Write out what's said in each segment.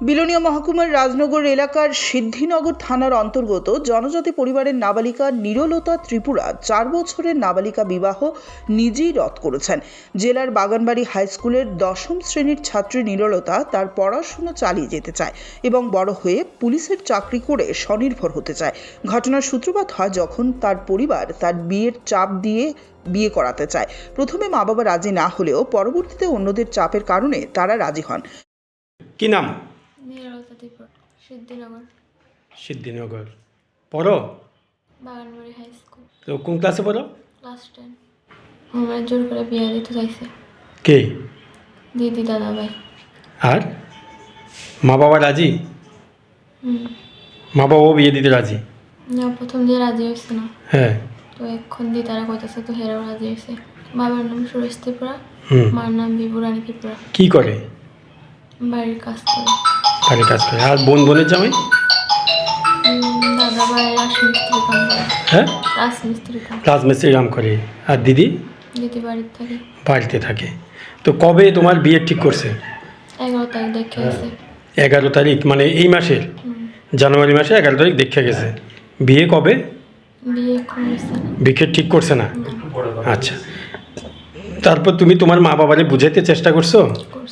বিলোনিয়া মহকুমার রাজনগর এলাকার সিদ্ধিনগর থানার অন্তর্গত জনজাতি পরিবারের নাবালিকা নিরলতা ত্রিপুরা 4 বছরের নাবালিকা বিবাহ নিজেই রদ করেছেন। জেলার বাগানবাড়ি হাই স্কুলের 10ম শ্রেণীর ছাত্রী নিরলতা তার পড়াশোনা চালিয়ে যেতে চায় এবং বড় হয়ে পুলিশের চাকরি করে স্বনির্ভর হতে চায়। ঘটনার সূত্রপাত হয় যখন তার পরিবার তার বিয়ের চাপ দিয়ে বিয়ে করাতে চায়। প্রথমে মা বাবা রাজি না হলেও পরবর্তীতে অন্যদের চাপের কারণে তারা রাজি হন। কি নাম? নিরলতা ত্রিপুরা, সিদ্ধিনগর, সিদ্ধিনগর। পড়ো? বাগানবাড়ি হাই স্কুল, তো কোন ক্লাসে পড়ো? ক্লাস 10। আমার জোর করে বিয়ে দিতে চাইছে কে? দিদি, দাদা ভাই। আর মা বাবা রাজি? মা বাবাও বিয়ে দিতে রাজি? না, প্রথম দিয়ে রাজি হয়েছে না, হ্যাঁ। তো এখন দিয়ে তারা কইতেছে তো হেরাও রাজি হয়েছে। বাবার নাম সুরেশ ত্রিপুরা, মার নাম বিভুরানী ত্রিপুরা। কি করে? বাড়ির কাজ করে। বাড়ির কাজ করে। আর বোনের জামাই? দাদা ভাই রাজমিস্ত্রি কাম করে। হ্যাঁ, রাজমিস্ত্রি কাম। রাজমিস্ত্রি কাম করে। আর দিদি? দিদি বাড়িতে থাকে। বাড়িতে থাকে। তো কবে তোমার বিয়ে ঠিক করছে? 11 তারিখ দেখে গেছে। 11 তারিখ মানে এই মাসের? জানুয়ারি মাসে 11 তারিখ দেখে গেছে। বিয়ে কবে? বিয়ে এখন হয়েছে না। বিয়ে ঠিক করছে না? আচ্ছা। তারপর তুমি তোমার মা বাবারে বুঝাইতে চেষ্টা করছো?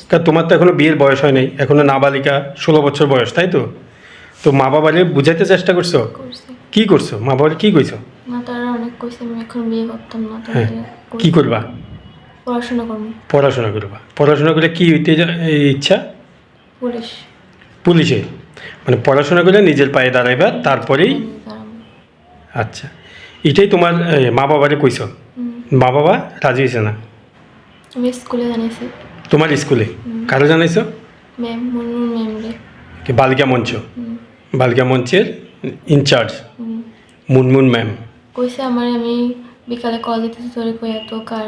কারণ তোমার তো এখনো বিয়ের বয়স হয় নাই, এখনো নাবালিকা, 16 বছর বয়স, তাই তো? তো মা বাবারে বুঝাইতে চেষ্টা করছো? করছে কি করছো? মা বাবারে কি কইছো? না, তারা অনেক কইছে আমি এখন বিয়ে করতাম না, তো হ্যাঁ। কি করবা? পড়াশোনা করবো। পড়াশোনা করবা। পড়াশোনা করলে কি হইতে ইচ্ছা? পুলিশ। পুলিশে? মানে পড়াশোনা করে নিজের পায়ে দাঁড়াইবা, তারপরেই? আচ্ছা, এটাই তোমার মা বাবারে কইছো? মা বাবা রাজি হয়েছে না? আমি স্কুলে জানাইছি। তোমার স্কুলে? কারো জানাইছো? ম্যাম, মুন্নুর ম্যাম রে। কি বালিকা মঞ্চ? বালিকা মঞ্চের ইনচার্জ মুনমুন ম্যাম কইছে আমার, আমি বিকালে কল দিতেছি তোরে কই এত কার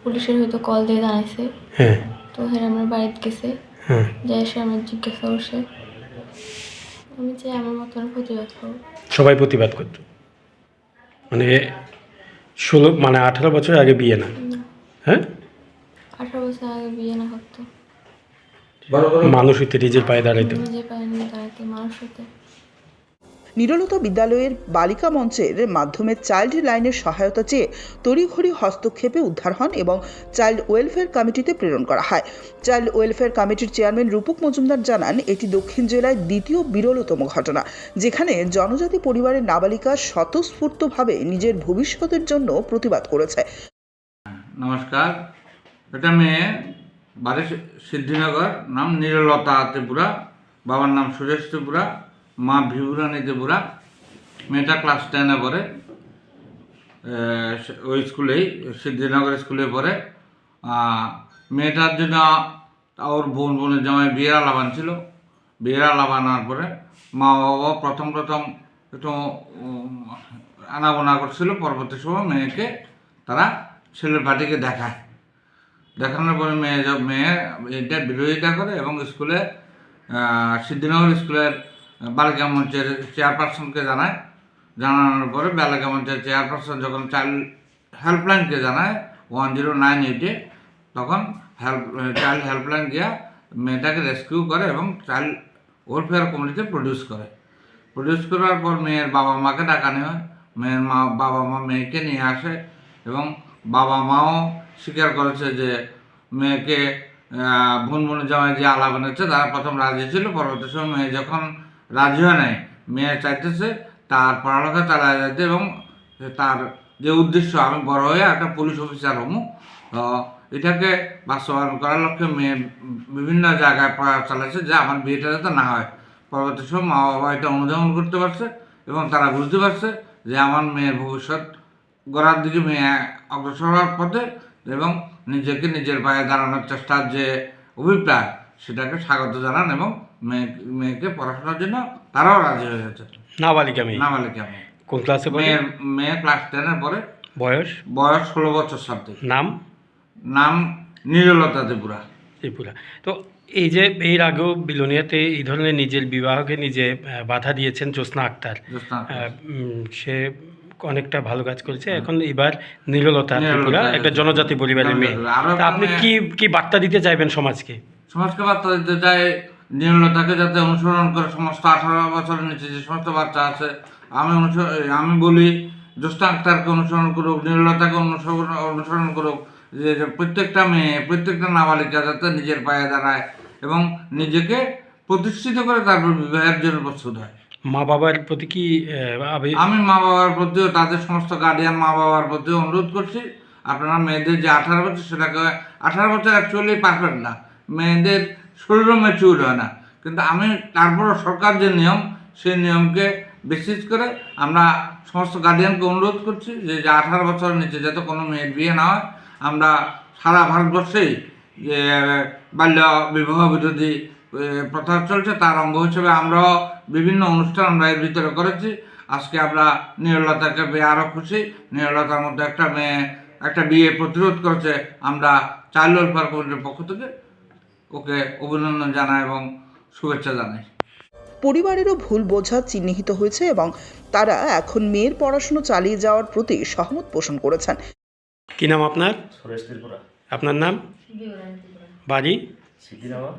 পুলিশের হয়তো কল দিয়ে জানাইছে। হ্যাঁ। তো হ্যাঁ আমার বাড়িতে গেছে, হ্যাঁ। যাই এসে আমার জিজ্ঞাসা করছে। আমি চাই আমার মতন প্রতিবাদ করবো। সবাই প্রতিবাদ করতো? মানে 18 বছর আগে বিয়ে না? হ্যাঁ। 18 বছর আগে বিয়ে না হতো, মানুষ হইতে নিজের পায়ে দাঁড়াইতো। নিজে পায়ে নিয়ে দাঁড়াতে মানুষ হতে। নিরলতা বিদ্যালয়ের বালিকা মঞ্চের মাধ্যমে চাইল্ড লাইনের সহায়তা চেয়ে তড়িঘড়ি হস্তক্ষেপে উদ্ধার হন এবং চাইল্ড ওয়েলফেয়ার কমিটিতে প্রেরণ করা হয়। চাইল্ড ওয়েলফেয়ার কমিটির চেয়ারম্যান রূপক মজুমদার জানান, এটি দক্ষিণ জেলায় দ্বিতীয় বিরলতম ঘটনা যেখানে জনজাতি পরিবারের নাবালিকা স্বতঃস্ফূর্তভাবে নিজের ভবিষ্যতের জন্য প্রতিবাদ করেছে। নমস্কার, এটা মেয়ে, বাড়ি সিদ্ধিনগর, নাম নিরলতা ত্রিপুরা, বাবার নাম সুরেশ ত্রিপুরা, মা বিভুরানী ত্রিপুরা। মেয়েটা ক্লাস 10-এ পড়ে, ওই স্কুলেই, সিদ্ধিনগর স্কুলে পড়ে। মেয়েটার জন্য ওর বোনের জামাই বিয়ের আলাপান ছিল। বিয়ের আলাপান আনার পরে মা বাবা প্রথম একটু আনাগোনা করছিল। পরবর্তী সময় মেয়েকে তারা ছেলের পার্টিকে দেখায়। দেখানোর পরে মেয়ে এটা বিরোধিতা করে এবং স্কুলে সিদ্ধিনগর স্কুলের বালিকা মঞ্চের চেয়ারপারসনকে জানায়। জানানোর পরে বালিকা মঞ্চের চেয়ারপারসন যখন চাইল্ড হেল্পলাইনকে জানায় 1098-এ, তখন চাইল্ড হেল্পলাইন গিয়া মেয়েটাকে রেস্কিউ করে এবং চাইল্ড ওয়েলফেয়ার কমিটিতে প্রডিউস করার পর মেয়ের বাবা মাকে ডাকানো হয়। মেয়ের বাবা মা মেয়েকে নিয়ে আসে এবং বাবা মাও স্বীকার করেছে যে মেয়েকে বোনের জামাই যে আলাপ এনেছে তারা প্রথম রাজি ছিল। পরবর্তী সময় মেয়ে যখন রাজি হয় নাই, মেয়ে চাইতেছে তার পড়ালেখা চালায় যেতে এবং তার যে উদ্দেশ্য আমি বড় হয়ে একটা পুলিশ অফিসার হবো, এটাকে বাস্তবায়ন করার লক্ষ্যে মেয়ে বিভিন্ন জায়গায় পড়া চালাচ্ছে যে আমার বিয়েটা যাতে না হয়। পরবর্তী সময় মা বাবা এটা অনুধাবন করতে পারছে এবং তারা বুঝতে পারছে যে আমার মেয়ের ভবিষ্যৎ গড়ার দিকে মেয়ে অগ্রসর হওয়ার পথে এবং নিজেকে নিজের পায়ে দাঁড়ানোর চেষ্টার যে অভিপ্রায় সেটাকে স্বাগত জানান এবং মেয়েকে পড়াশোনার জন্য তারাও রাজি হয়ে গেছে। নাবালিকা মেয়ে? নাবালিকা মেয়ে। কোন ক্লাসে পড়ে? মেয়ে ক্লাস 10-এ পড়ে। বয়স 16 বছর সাথে। নাম নিরলতা ত্রিপুরা। ত্রিপুরা। তো এই যে এর আগেও বিলোনিয়াতে এই ধরনের নিজের বিবাহকে নিজে বাধা দিয়েছেন জ্যোৎস্না আক্তার, সে অনেকটা ভালো কাজ করেছে। এখন এবার নিরলতা ত্রিপুরা একটা জনজাতি পরিবারের মেয়ে। আপনি কি বার্তা দিতে চাইবেন সমাজকে? বার্তা দিতে চাই নির্মলতাকে যাতে অনুসরণ করে সমস্ত 18 বছরের নিচে যে সমস্ত বাচ্চা আছে, আমি বলি জ্যোৎস্না আক্তারকে অনুসরণ করুক, নির্মলতাকে অনুসরণ করুক, যে প্রত্যেকটা মেয়ে, প্রত্যেকটা নাবালিকা যাতে নিজের পায়ে দাঁড়ায় এবং নিজেকে প্রতিষ্ঠিত করে তারপর বিবাহের জন্য প্রস্তুত হয়। মা বাবার প্রতি কি আমি মা বাবার প্রতিও, তাদের সমস্ত গার্ডিয়ান মা বাবার প্রতিও অনুরোধ করছি, আপনারা মেয়েদের যে 18 বছর, সেটাকে 18 বছর অ্যাকচুয়ালি পারফেক্ট না, মেয়েদের শরীরও ম্যাচিউর হয় না, কিন্তু আমি তারপরও সরকার যে নিয়ম, সেই নিয়মকে বেসিস করে আমরা সমস্ত গার্ডিয়ানকে অনুরোধ করছি যে 18 বছরের নিচে যাতে কোনো মেয়ের বিয়ে না হয়। আমরা সারা ভারতবর্ষেই যে বাল্য বিবাহ বিরোধী প্রথা চলছে, তার অঙ্গ হিসেবে আমরাও বিভিন্ন অনুষ্ঠান আমরা এর ভিতরে করেছি। আজকে আমরা নির্মলতাকে পেয়ে আরও খুশি। নির্মলতার মধ্যে একটা বিয়ে প্রতিরোধ করেছে। আমরা চাইল্ড ওয়েলফেয়ার কমিটির পক্ষ থেকে ওকে অভিনন্দন জানাই এবং শুভেচ্ছা জানাই। পরিবারেরও ভুল বোঝা চিহ্নিত হয়েছে এবং তারা এখন মেয়ের পড়াশুনো চালিয়ে যাওয়ার প্রতি সহমত পোষণ করেছেন। কি নাম আপনার? সুরেশ ত্রিপুরা। আপনার নাম? বাড়ি? সিদ্ধিনগর।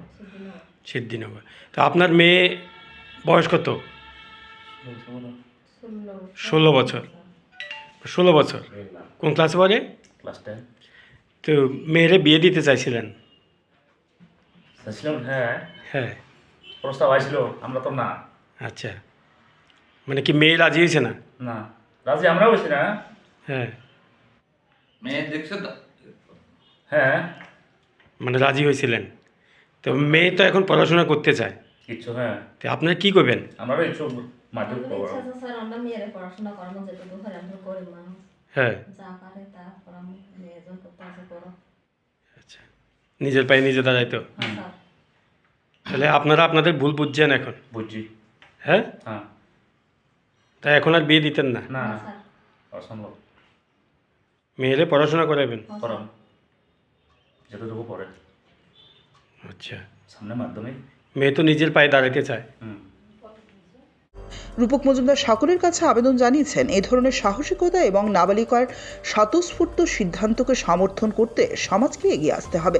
সিদ্ধিনগর। তো আপনার মেয়ে বয়স কত? 16 বছর। 16 বছর। কোন ক্লাসে পড়ে? ক্লাস 10। তো মেয়েরে বিয়ে দিতে চাইছিলেন? চাইছিলাম, হ্যাঁ। হ্যাঁ। প্রস্তাব আসছিল, আমরা তো না। আচ্ছা, মানে কি মেয়ে রাজি হয়েছে না? না, রাজি আমরা হয়েছি না। হ্যাঁ, মেয়ে দেখছে তো? হ্যাঁ, মানে রাজি হয়েছিলেন। তো মেয়ে তো এখন পড়াশোনা করতে চায়, কিচ্ছু, হ্যাঁ। তো আপনারা কি করবেন? আমারও ইচ্ছু মাধ্যমিক পড়া। স্যার আমরা মেয়েরা পড়াশোনা করানো যেটুকু হয় আমরা করি মানুষ হ্যাঁ, যা পারে তা করানো মেয়েজন করতে আছে করো। আচ্ছা, নিজের পায়ে নিজে দাঁড়াইতো। স্যার তাহলে আপনারা আপনাদের ভুল বুঝছেন এখন? বুঝছি, হ্যাঁ, হ্যাঁ। তাই এখন আর বিয়ে দিতেন না? না, স্যার অসম্ভব। মেয়েরে পড়াশোনা করাবেন? করাম যতটুকু পড়ে। আচ্ছা, সামনে মাধ্যমিক। মেয়ে তো নিজের পায়ে দাঁড়াতে চায়। রূপক মজুমদার সকলের কাছে আবেদন জানিয়েছেন, এ ধরনের সাহসিকতা এবং নাবালিকার স্বতঃস্ফূর্ত সিদ্ধান্তকে সমর্থন করতে সমাজকে এগিয়ে আসতে হবে।